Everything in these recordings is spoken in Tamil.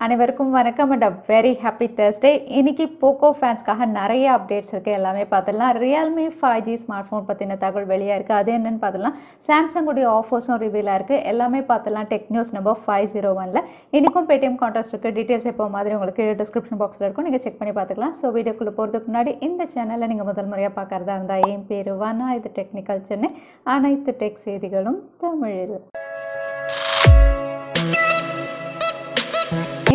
அனைவருக்கும் வணக்கம் and a very happy Thursday. இன்னைக்கு POCO ஃபேன்ஸ்க்காக நிறைய அப்டேட்ஸ் இருக்குது. எல்லாமே பார்த்துடலாம். Realme 5G ஸ்மார்ட் ஃபோன் பற்றின தகவல் வெளியாக இருக்குது. அது என்னென்னு பார்த்துடலாம். சாம்சங்குடைய ஆஃபர்ஸும் ரிவீலாக இருக்குது. எல்லாமே பார்த்துடலாம். டெக் நியூஸ் நம்பர் 501ல் இன்றைக்கும் Paytm Contest இருக்குது. டீட்டெயில்ஸ் எப்போ மாதிரி உங்களுக்கு டிஸ்கிரிப்ஷன் பாக்ஸில் இருக்கும். நீங்கள் செக் பண்ணி பார்த்துக்கலாம். ஸோ வீடியோக்குள்ளே போகிறதுக்கு முன்னாடி இந்த சேனலில் நீங்கள் முதல் முறையாக பார்க்குறதா இருந்தால் என் பேர் வானா, இது டெக்னிக்கல் சென்னை, அனைத்து டெக் செய்திகளும் தமிழில்.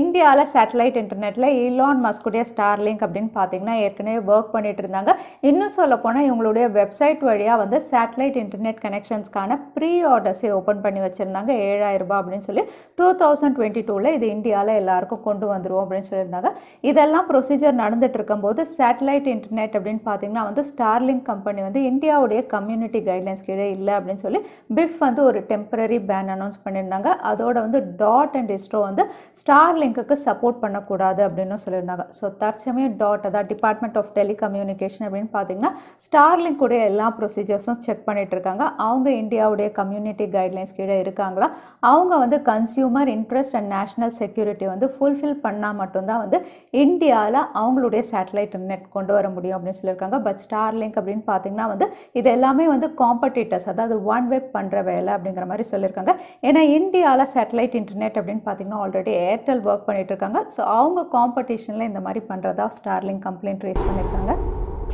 இந்தியாவில் சேட்டலைட் இன்டர்நெட்டில் ஈலான் மஸ்குடைய ஸ்டார்லிங்க் அப்படின்னு பார்த்தீங்கன்னா ஏற்கனவே ஒர்க் பண்ணிட்டு இருந்தாங்க. இன்னும் சொல்ல போனால் இவங்களுடைய வெப்சைட் வழியாக வந்து சேட்டலைட் இன்டர்நெட் கனெக்ஷன்ஸ்க்கான ப்ரீ ஆர்டர்ஸை ஓப்பன் பண்ணி வச்சுருந்தாங்க. 7000 ரூபாய் அப்படின்னு சொல்லி 2022ல் இது இந்தியாவில் எல்லாருக்கும் கொண்டு வந்துருவோம் அப்படின்னு சொல்லியிருந்தாங்க. இதெல்லாம் ப்ரொசீஜர் நடந்துட்டு இருக்கும்போது சேட்டலைட் இன்டர்நெட் அப்படின்னு பார்த்தீங்கன்னா வந்து ஸ்டார்லிங்க் கம்பெனி வந்து இந்தியாவுடைய கம்யூனிட்டி கைட்லைன்ஸ் கீழே இல்லை அப்படின்னு சொல்லி பிஃப் வந்து ஒரு டெம்பரரி பேன் அனௌன்ஸ் பண்ணியிருந்தாங்க. அதோட வந்து டாட் அண்ட் இஸ்ரோ வந்து ஸ்டார்லிங்க்கு சப்போர்ட் பண்ணக்கூடாது அப்படின்னு சொல்லியிருந்தாங்க. ஸோ தற்சமயம் டாட் அதாவது டிபார்ட்மெண்ட் ஆஃப் டெலிகம்யூனிகேஷன் அப்படின்னு பார்த்தீங்கன்னா ஸ்டார்லிங்க் உடைய எல்லா ப்ரொசீஜர்ஸும் செக் பண்ணிட்டு இருக்காங்க. அவங்க இந்தியாவுடைய கம்யூனிட்டி கைட்லைன்ஸ் கீழே இருக்காங்களா, அவங்க வந்து consumer interest and national security வந்து ஃபுல்ஃபில் பண்ணால் மட்டும்தான் வந்து இந்தியாவில் அவங்களுடைய சேட்டலைட் நெட் கொண்டு வர முடியும் அப்படின்னு சொல்லியிருக்காங்க. பட் ஸ்டார்லிங்க் அப்படின்னு பார்த்தீங்கன்னா வந்து இது எல்லாமே வந்து காம்படிட்டர்ஸ், அதாவது ஒன் வெப் பண்ணுற வேலை அப்படிங்கிற மாதிரி சொல்லியிருக்காங்க. ஏன்னா இந்தியாவில் சேட்டலைட் இன்டர்நெட் அப்படின்னு பார்த்தீங்கன்னா ஆல்ரெடி ஏர்டெல் ஒர்க் பண்ணிட்டு இருக்காங்க. ஸோ அவங்க காம்படிஷனில் இந்த மாதிரி பண்ணுறதா ஸ்டார்லிங்க் கம்ப்ளைண்ட் ரைஸ் பண்ணியிருக்காங்க.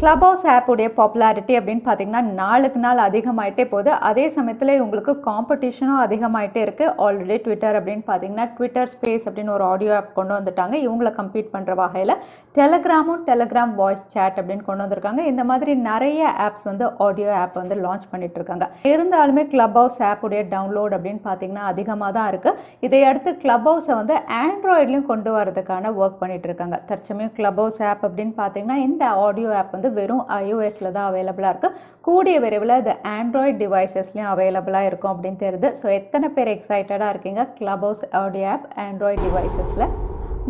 Clubhouse ஆப் உடைய பாப்புலாரிட்டி அப்படின்னு பார்த்தீங்கன்னா நாளுக்கு நாள் அதிகமாகிட்டே போகுது. அதே சமயத்தில் உங்களுக்கு காம்படிஷனும் அதிகமாகிட்டே இருக்குது. ஆல்ரெடி ட்விட்டர் அப்படின்னு பார்த்தீங்கன்னா ட்விட்டர் ஸ்பேஸ் அப்படின்னு ஒரு ஆடியோ ஆப் கொண்டு வந்துட்டாங்க. இவங்களை கம்பீட் பண்ணுற வகையில் டெலகிராம் வாய்ஸ் சேட் அப்படின்னு கொண்டு வந்திருக்காங்க. இந்த மாதிரி நிறைய ஆப்ஸ் வந்து ஆடியோ ஆப் வந்து லான்ச் பண்ணிட்டு இருக்காங்க. இருந்தாலுமே Clubhouse ஆப் உடைய டவுன்லோட் அப்படின்னு பார்த்தீங்கன்னா அதிகமாக தான் இருக்குது. இதையடுத்து Clubhouse வந்து ஆண்ட்ராய்ட்லையும் கொண்டு வரதுக்கான ஒர்க் பண்ணிட்டு இருக்காங்க. தற்சமயம் Clubhouse ஆப் அப்படின்னு பார்த்தீங்கன்னா இந்த ஆடியோ ஆப் வந்து வெறும் iOSல தான் அவைலபிளாக இருக்குது. கூடிய விரைவில் அது ஆண்ட்ராய்ட் டிவைசஸ்லையும் அவைலபிளாக இருக்கும் அப்படின்னு தெரியுது. ஸோ எத்தனை பேர் எக்ஸைட்டடாக இருக்கீங்க Clubhouse ஆடியோ ஆப் ஆண்ட்ராய்ட் டிவைசஸில்?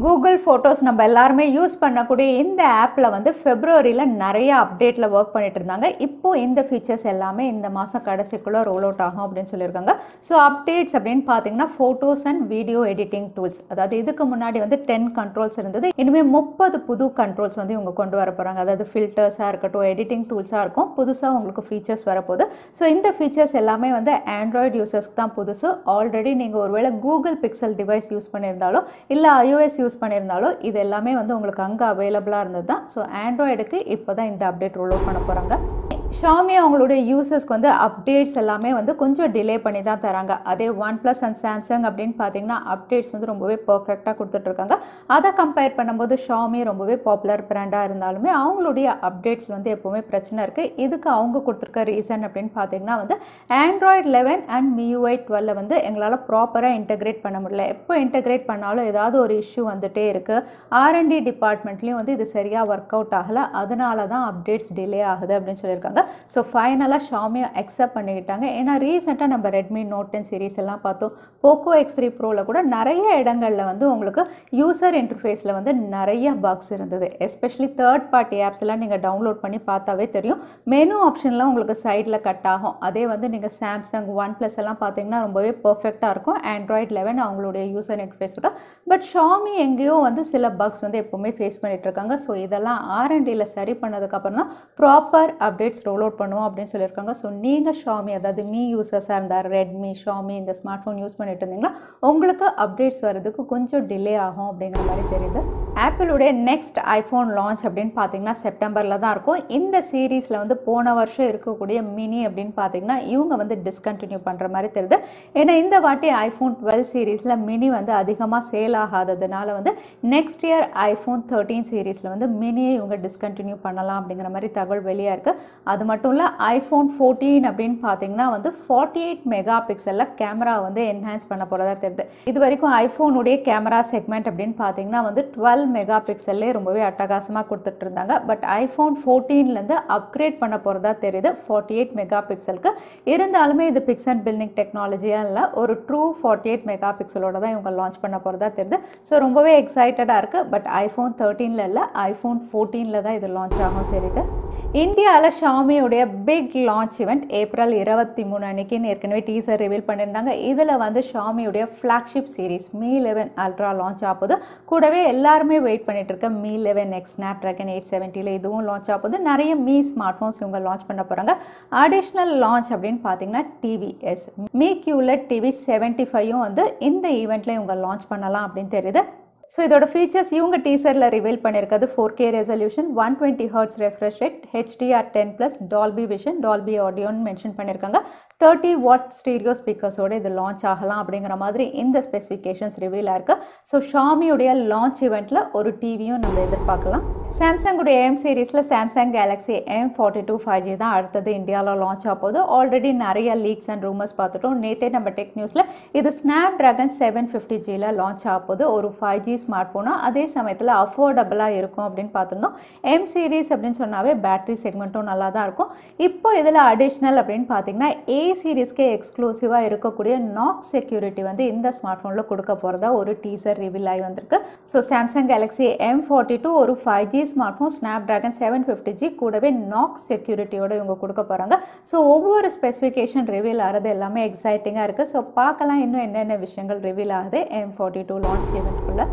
கூகுள் ஃபோட்டோஸ் நம்ம எல்லாருமே யூஸ் பண்ணக்கூடிய இந்த ஆப்பில் வந்து ஃபெப்ரவரியில் நிறைய அப்டேட்டில் ஒர்க் பண்ணிட்டு இருந்தாங்க. இப்போது இந்த ஃபீச்சர்ஸ் எல்லாமே இந்த மாதம் கடைசிக்குள்ளே ரோல் அவுட் ஆகும் அப்படின்னு சொல்லியிருக்காங்க. ஸோ அப்டேட்ஸ் அப்படின்னு பார்த்தீங்கன்னா photos and video editing tools, அதாவது இதுக்கு முன்னாடி வந்து 10 கண்ட்ரோல்ஸ் இருந்தது. இனிமேல் 30 புது கண்ட்ரோல்ஸ் வந்து இவங்க கொண்டு வர போகிறாங்க. அதாவது ஃபில்டர்ஸாக இருக்கட்டும், எடிட்டிங் டூல்ஸாக இருக்கும், புதுசாக உங்களுக்கு ஃபீச்சர்ஸ் வரப்போகுது. ஸோ இந்த ஃபீச்சர்ஸ் எல்லாமே வந்து ஆண்ட்ராய்டு யூசர்ஸ்க்கு தான் புதுசு. ஆல்ரெடி நீங்கள் ஒருவேளை கூகுள் பிக்சல் டிவைஸ் யூஸ் பண்ணியிருந்தாலோ இல்லை iOS யூஸ் பண்ணியிருந்தாலும் இது எல்லாமே வந்து உங்களுக்கு அங்கே அவைலபிளாக இருந்தது தான். ஸோ ஆண்ட்ராய்டுக்கு இப்போ தான் இந்த அப்டேட் ரோல் அவுட் பண்ண போகிறாங்க. ஷாமி அவங்களுடைய யூசர்ஸ்க்கு வந்து அப்டேட்ஸ் எல்லாமே வந்து கொஞ்சம் டிலே பண்ணி தான் தராங்க. அதே OnePlus அண்ட் சாம்சங் அப்படின்னு பார்த்தீங்கன்னா அப்டேட்ஸ் வந்து ரொம்பவே பர்ஃபெக்டாக கொடுத்துட்ருக்காங்க. அதை கம்பேர் பண்ணும்போது ஷாமி ரொம்பவே பாப்புலர் பிராண்டாக இருந்தாலுமே அவங்களுடைய அப்டேட்ஸ் வந்து எப்போவுமே பிரச்சனை இருக்குது. இதுக்கு அவங்க கொடுத்துருக்க ரீசன் அப்படின்னு பார்த்தீங்கன்னா வந்து ஆண்ட்ராய்டு 11 அண்ட் MIUI 12 வந்து எங்களால் ப்ராப்பராக இன்டெகிரேட் பண்ண முடியல. எப்போ இன்டெகிரேட் பண்ணாலும் ஏதாவது ஒரு இஷ்யூ வந்துகிட்டே இருக்குது. R&D டிபார்ட்மெண்ட்லேயும் வந்து இது சரியாக ஒர்க் அவுட் ஆகலை. அதனால தான் அப்டேட்ஸ் டிலே ஆகுது அப்படின்னு சொல்லியிருக்காங்க. ஸோ ஃபைனலாக ஷாமியை அக்செப்ட் பண்ணிக்கிட்டாங்க. ஏன்னா ரீசெண்டாக நம்ம ரெட்மி நோட் 10 சீரீஸ் எல்லாம் பார்த்தோம். POCO M3 Proவில் கூட நிறைய இடங்களில் வந்து உங்களுக்கு யூசர் இன்டர்ஃபேஸில் வந்து நிறைய பக்ஸ் இருந்தது. எஸ்பெஷலி தேர்ட் பார்ட்டி ஆப்ஸ் எல்லாம் நீங்கள் டவுன்லோட் பண்ணி பார்த்தாவே தெரியும். மெனு ஆப்ஷன்லாம் உங்களுக்கு சைடில் கட் ஆகும். அதே வந்து நீங்கள் சாம்சங் OnePlus எல்லாம் பார்த்தீங்கன்னா ரொம்பவே பர்ஃபெக்டாக இருக்கும். ஆண்ட்ராய்டு 11 அவங்களுடைய யூசர் இன்டர்ஃபேஸோட. பட் ஷாமி எங்கேயோ வந்து சில பக்ஸ் வந்து எப்போவுமே ஃபேஸ் பண்ணிட்டு இருக்காங்க. ஸோ இதெல்லாம் R&Dயில் சரி பண்ணதுக்கப்புறம் தான் ப்ராப்பர் அப்டேட்ஸ் ரோல் அவுட் பண்ணுவோம் அப்படின்னு சொல்லியிருக்காங்க. ஸோ நீங்கள் ஷாமி அதாவது மீ யூசர்ஸாக இருந்தால் ரெட்மி ஷாமி இந்த ஸ்மார்ட் ஃபோன் யூஸ் பண்ணிட்டு இருந்தீங்கன்னா உங்களுக்கு அப்டேட்ஸ் வர்றதுக்கு கொஞ்சம் டிலே ஆகும் அப்படிங்கிற மாதிரி தெரியுது. ஆப்பிளுடைய நெக்ஸ்ட் ஐஃபோன் லான்ச் அப்படின்னு பார்த்தீங்கன்னா செப்டம்பரில் தான் இருக்கும். இந்த சீரீஸில் வந்து போன வருஷம் இருக்கக்கூடிய மினி அப்படின்னு பார்த்தீங்கன்னா இவங்க வந்து டிஸ்கண்டினியூ பண்ணுற மாதிரி தெரியுது. ஏன்னா இந்த வாட்டி ஐஃபோன் 12 சீரீஸில் மினி வந்து அதிகமாக சேல் ஆகாததுனால வந்து நெக்ஸ்ட் இயர் ஐஃபோன் 13 சீரீஸில் வந்து மினியை இவங்க டிஸ்கண்டினியூ பண்ணலாம் அப்படிங்கிற மாதிரி தகவல் வெளியாக இருக்குது. அது மட்டும் இல்லை ஐஃபோன் 14 அப்படின்னு பார்த்தீங்கன்னா வந்து 48 மெகா பிக்சலில் கேமரா வந்து என்ஹான்ஸ் பண்ண போகிறதா தெரியுது. இது வரைக்கும் ஐஃபோனுடைய கேமரா செக்மெண்ட் அப்படின்னு பார்த்தீங்கன்னா வந்து 12 மெகா பிக்சல்லே ரொம்பவே அட்டகாசமாக கொடுத்துட்டு இருந்தாங்க. பட் ஐஃபோன் 14லேருந்து அப்கிரேட் பண்ண போகிறதா தெரியுது 48 மெகா பிக்சலுக்கு. இருந்தாலுமே இது பிக்சல் பில்டிங் டெக்னாலஜியாக இல்லை, ஒரு ட்ரூ 48 மெகா பிக்சலோட தான் இவங்க லான்ச் பண்ண போகிறதா தெரியுது. ஸோ ரொம்பவே எக்ஸைட்டடாக இருக்குது. பட் ஐஃபோன் 13ல் இல்லை, ஐஃபோன் 14ல் தான் இது லான்ச் ஆகும் தெரியுது. இந்தியாவில் ஷாமியோடைய பிக் லான்ச் ஈவெண்ட் ஏப்ரல் 23 அன்னைக்கு ஏற்கனவே டீசர் ரிவீல் பண்ணியிருந்தாங்க. இதில் வந்து ஷாமியோடைய flagship series Mi 11 ultra launch ஆகுது. கூடவே எல்லாருமே வெயிட் பண்ணிட்டு இருக்க Mi 11X ஸ்னாப்ட்ராகன் 870 இதுவும் லான்ச் ஆகுது. நிறைய Mi ஸ்மார்ட் ஃபோன்ஸ் இவங்க லான்ச் பண்ண போகிறாங்க. அடிஷ்னல் லான்ச் அப்படின்னு பார்த்தீங்கன்னா டிவிஎஸ் Mi QLED TV 75 வந்து இந்த ஈவெண்ட்டில் இவங்க லான்ச் பண்ணலாம் அப்படின்னு தெரியுது. ஸோ இதோட ஃபீச்சர்ஸ் இவங்க டீசரில் ரிவீல் பண்ணியிருக்கிறது 4K resolution, 120 Hz refresh rate, HDR10+, Dolby vision, Dolby ஆடியோன்னு மென்ஷன் பண்ணியிருக்காங்க. 30 வாட் ஸ்டீரியோ ஸ்பீக்கர்ஸோடு இது லான்ச் ஆகலாம் அப்படிங்கிற மாதிரி இந்த ஸ்பெசிஃபிகேஷன்ஸ் ரிவீல் ஆயிருக்கு. ஸோ ஷாமியுடைய லான்ச் ஈவெண்ட்டில் ஒரு டிவியும் நம்ம எதிர்பார்க்கலாம். சாம்சங்குடைய M சீரீஸில் சாம்சங் கேலக்ஸி M42 5G தான் அடுத்தது இந்தியாவில் லான்ச் ஆகுது. ஆல்ரெடி நிறைய லீக்ஸ் அண்ட் ரூமர்ஸ் பார்த்துட்டோம். நேற்றே நம்ம டெக் நியூஸில் இது ஸ்னாப்ட்ராகன் 750Gயில் லான்ச் ஆகுது. ஒரு 5G ஸ்மார்ட் ஃபோனாக அதே சமயத்தில் அஃபோர்டபுளாக இருக்கும் அப்படின்னு பார்த்துருந்தோம். M சீரீஸ் அப்படின்னு சொன்னாவே பேட்டரி செக்மெண்ட்டும் நல்லா தான் இருக்கும். இப்போ இதில் அடிஷ்னல் அப்படின்னு பார்த்தீங்கன்னா A சீரீஸ்க்கே எக்ஸ்க்ளூசிவாக இருக்கக்கூடிய நாக் செக்யூரிட்டி வந்து இந்த ஸ்மார்ட் ஃபோனில் கொடுக்க போகிறதா ஒரு டீசர் ரிவீல் ஆகி வந்திருக்கு. ஸோ சாம்சங் கேலக்ஸி M42 ஒரு 5G smart phone, Snapdragon 750G கூடவே நாக் செக்யூரிட்டியோட இவங்க கொடுக்க போகிறாங்க. ஸோ ஒவ்வொரு ஸ்பெசிஃபிகேஷன் ரிவீல் ஆகிறது எல்லாமே எக்ஸைட்டிங்காக இருக்குது. ஸோ பார்க்கலாம் இன்னும் என்னென்ன விஷயங்கள் ரிவீல் ஆகுது M42 லான்ச் ஈவெண்ட்குள்ளே.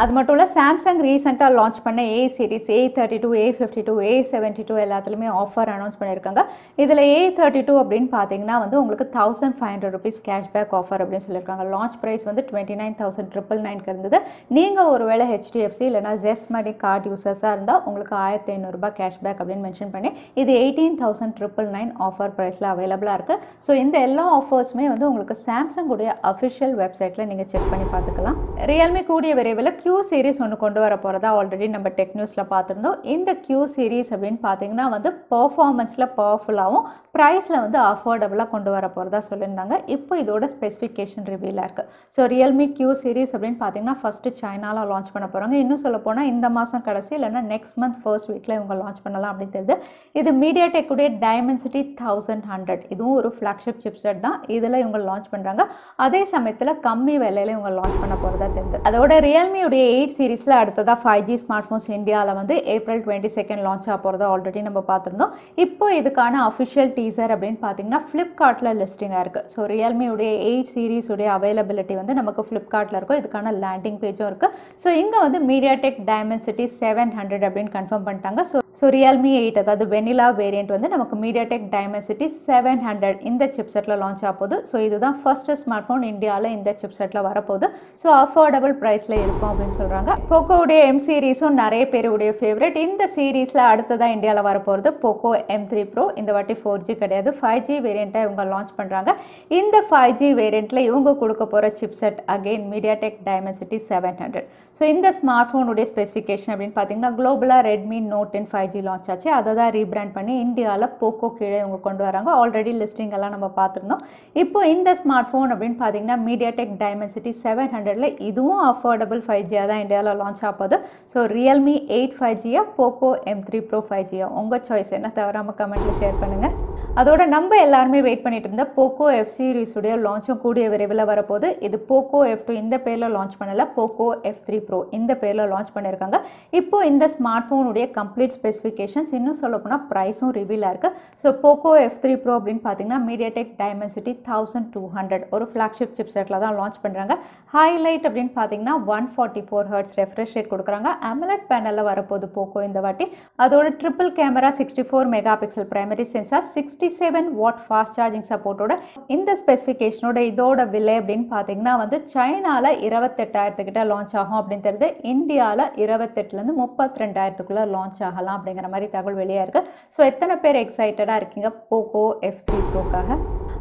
அது மட்டும் இல்லை, சாம்சங் ரீசெண்டாக லான்ச் பண்ண A series A32, A52, A72 எல்லாத்துலேயுமே ஆஃபர் அனௌன்ஸ் பண்ணியிருக்காங்க. இதில் A32 அப்படின்னு பார்த்தீங்கன்னா வந்து உங்களுக்கு 1500 rupees கேஷ்பேக் ஆஃபர் அப்படின்னு சொல்லியிருக்காங்க. லான்ச் ப்ரைஸ் வந்து 29,999 இருந்தது. நீங்கள் ஒருவேளை HDFC இல்லைனா ஜெஸ்ட் மணி கார்டு யூசர்ஸாக இருந்தால் உங்களுக்கு 1500 கேஷ்பேக் அப்படின்னு மென்ஷன் பண்ணி இது 18,999 ஆஃபர் ப்ரைஸில் அவைலபிளாக இருக்குது. ஸோ இந்த எல்லா ஆஃபர்ஸுமே வந்து உங்களுக்கு சாம்சங்குடைய அஃபிஷியல் வெப்சைட்டில் நீங்கள் செக் பண்ணி பார்த்துக்கலாம். ரியல்மி கூடிய விரைவில் Q சீரிஸ் ஒன்று கொண்டு வர போகிறதா ஆல்ரெடி நம்ம டெக் நியூஸில் பார்த்துருந்தோம். இந்த Q சீரிஸ் அப்படின்னு பார்த்தீங்கன்னா வந்து பர்ஃபார்மன்ஸில் பவர்ஃபுல்லாகவும் ப்ரைஸில் வந்து அஃபோர்டபுளாக கொண்டு வர போகிறதா சொல்லியிருந்தாங்க. இப்போ இதோட ஸ்பெசிஃபிகேஷன் ரிவீலாக இருக்குது. ஸோ ரியல்மி Q சீரிஸ் அப்படின்னு பார்த்தீங்கன்னா ஃபஸ்ட்டு சைனாவில் லான்ச் பண்ண போகிறாங்க. இன்னும் சொல்ல போனால் இந்த மாதம் கடைசி இல்லைனா நெக்ஸ்ட் மந்த் ஃபர்ஸ்ட் வீக்கில் இவங்க லான்ச் பண்ணலாம் அப்படின்னு தெரியுது. இது மீடியாடெக்குடைய டைமென்சிட்டி 1100 இதுவும் ஒரு ஃப்ளாக்ஷிப் சிப்செட் தான். இதில் இவங்க லான்ச் பண்ணுறாங்க. அதே சமயத்தில் கம்மி விலையில் இவங்க லான்ச் பண்ண போகிறதா தெரியுது. அதோட ரியல்மி 8 சீரிஸில் அடுத்ததாக 5G ஸ்மார்ட் ஃபோன்ஸ் இந்தியாவில் வந்து ஏப்ரல் 22 லான்ச் ஆக போகிறதா ஆல்ரெடி நம்ம பார்த்துருந்தோம். இப்போ இதுக்கான அஃபிஷியல் டீசர் அப்படின்னு பார்த்தீங்கன்னா ஃப்ளிப்கார்ட்டில் லிஸ்டிங்காக இருக்குது. ஸோ ரியல்மியுடைய 8 சீரிஸுடைய அவைலபிலிட்டி வந்து நமக்கு ஃப்ளிப்கார்ட்டில் இருக்கும். இதுக்கான லேண்டிங் பேஜும் இருக்குது. ஸோ இங்கே வந்து மீடியாடெக் டைமென்சிட்டி 700 அப்படின்னு கன்ஃபார்ம் பண்ணிட்டாங்க. ஸோ ரியல்மி 8 அதாவது வெனிலா வேரியண்ட் வந்து நமக்கு மீடியாடெக் டைமென்சிட்டி 700 இந்த சிப்செட்டில் லான்ச் ஆகுது. ஸோ இதுதான் ஃபர்ஸ்ட் ஸ்மார்ட் ஃபோன் இந்தியாவில் இந்த சிப்செட்டில் வரப்போகுது. ஸோ அஃபோர்டபுள் ப்ரைஸில் இருக்கும் அப்படின்னு சொல்கிறாங்க. போக்கோடைய M சீரீஸும் நிறைய பேருடைய ஃபேவரட். இந்த சீரீஸில் அடுத்ததாக இந்தியாவில் வரப்போகிறது POCO M3 Pro. இந்த வாட்டி 4G கிடையாது, 5G வேரியண்ட்டாக இவங்க லான்ச் பண்ணுறாங்க. இந்த 5G வேரியண்ட்டில் இவங்க கொடுக்க போகிற chipset again MediaTek Dimensity 700. So இந்த ஸ்மார்ட் ஃபோனுடைய ஸ்பெசிஃபிகேஷன் அப்படின்னு பார்த்தீங்கன்னா குளோபலாக ரெட்மி நோட் 10 5G லான்ச் ஆச்சு. அதை தான் ரீபிராண்ட் பண்ணி இந்தியாவில் போக்கோ கீழே இவங்க கொண்டு வராங்க. ஆல்ரெடி லிஸ்டிங் எல்லாம் நம்ம பார்த்துருந்தோம். இப்போ இந்த ஸ்மார்ட் ஃபோன் அப்படின்னு பார்த்தீங்கன்னா மீடியாடெக் டைமென்சிட்டி 700ல் இதுவும் அஃபோர்டபுள் 5G தான் இந்தியாவில் லான்ச் ஆகுது. So Realme 8 5G POCO M3 Pro 5G உங்கள் சாய்ஸ் என்ன தவறாமல் கமெண்ட்டில் ஷேர் பண்ணுங்கள். அதோட நம்ம எல்லாருமே வெயிட் பண்ணிட்டு இருந்த POCO F சீரிஸுடைய லான்ச்சும் கூடிய விரைவில் வரப்போகுது. இது POCO F2 இந்த பேரில் லான்ச் பண்ணலை, POCO F3 Pro இந்த பேரில் லான்ச் பண்ணியிருக்காங்க. இப்போ இந்த ஸ்மார்ட் ஃபோனுடைய கம்ப்ளீட் ஸ்பெசிஃபிகேஷன்ஸ் இன்னும் சொல்ல போனால் ப்ரைஸும் ரிவீலாக இருக்குது. ஸோ POCO F3 Pro அப்படின்னு பார்த்தீங்கன்னா மீடியாடெக் டைமென்சிட்டி 1200 ஒரு ஃப்ளாக்ஷிப் சிப்செட்டில் தான் லான்ச் பண்ணுறாங்க. ஹைலைட் அப்படின்னு பார்த்தீங்கன்னா 144 Hz ரெஃப்ரெஷ் ரேட் கொடுக்குறாங்க. AMOLED பேனலில் வரப்போகுது போக்கோ இந்த வாட்டி. அதோட triple camera, 64 mega pixel primary sensor, 67 watt fast charging சப்போர்ட்டோட இந்த ஸ்பெசிஃபிகேஷனோட இதோட விலை அப்படின்னு பார்த்தீங்கன்னா வந்து சைனாவில் 28,000 கிட்ட லான்ச் ஆகும் அப்படின்னு தெரியுது. இந்தியாவில் 28,000 32,000 லான்ச் ஆகலாம் அப்படிங்கிற மாதிரி தகவல் வெளியாக இருக்குது. ஸோ எத்தனை பேர் எக்ஸைட்டடாக இருக்கீங்க POCO F3 Proக்காக?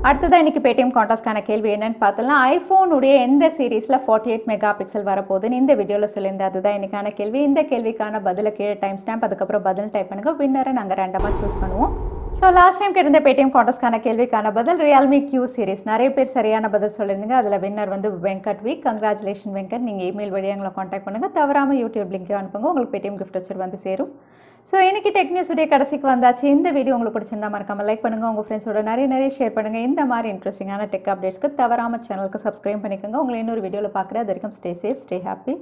அடுத்ததான் இன்றைக்கி பேடிஎம் கான்டெஸ்ட்கான கேள்வி என்னன்னு பார்த்தலாம். ஐஃபோனுடைய எந்த சீரீஸில் 48 மெகா பிக்சல் வரப்போகுதுன்னு இந்த வீடியோவில் சொல்லியிருந்தேன். அதுதான் இன்றைக்கான கேள்வி. இந்த கேள்விக்கான பதிலை கீழே டைம் ஸ்டாம்ப் அதுக்கப்புறம் பதில் டைப் பண்ணுங்கள். வின்னரை நாங்கள் ரேண்டமாக சூஸ் பண்ணுவோம். ஸோ லாஸ்ட் டைம் கேட்டிருந்த பேடிஎம் கான்டெஸ்ட்கான கேள்விக்கான பதில் ரியல்மி Q சீரிஸ். நிறைய பேர் சரியான பதில் சொல்லியிருந்தீங்க. அதில் வின்னர் வந்து வெங்கட் வி. கங்க்ராச்சுலேஷன் வெங்கட். நீங்கள் இமெயில் வழியாக எங்களை காண்டாக்ட் பண்ணுங்கள். தவறாமல் யூடியூப் லிங்க்கையும் அனுப்புங்க. உங்களுக்கு பேடிஎம் கிஃப்ட் வச்சு வந்து சேரும். ஸோ இன்றைக்கி டெக் நியூஸுடைய கடைசிக்கு வந்தாச்சு. இந்த வீடியோ உங்களுக்கு பிடிச்சிருந்தா மறக்காமல் லைக் பண்ணுங்கள். உங்கள் ஃப்ரெண்ட்ஸோட நிறைய ஷேர் பண்ணுங்கள். இந்த மாதிரி இன்ட்ரெஸ்டிங்கான டெக் அப்டேட்ஸ்க்கு தவறாமல் சேனலுக்கு சப்ஸ்கிரைப் பண்ணிக்கோங்க. உங்களை இன்னொரு வீடியோவில் பார்க்குறேன். அது வரைக்கும் ஸ்டே சேஃப், ஸ்டே ஹாப்பி.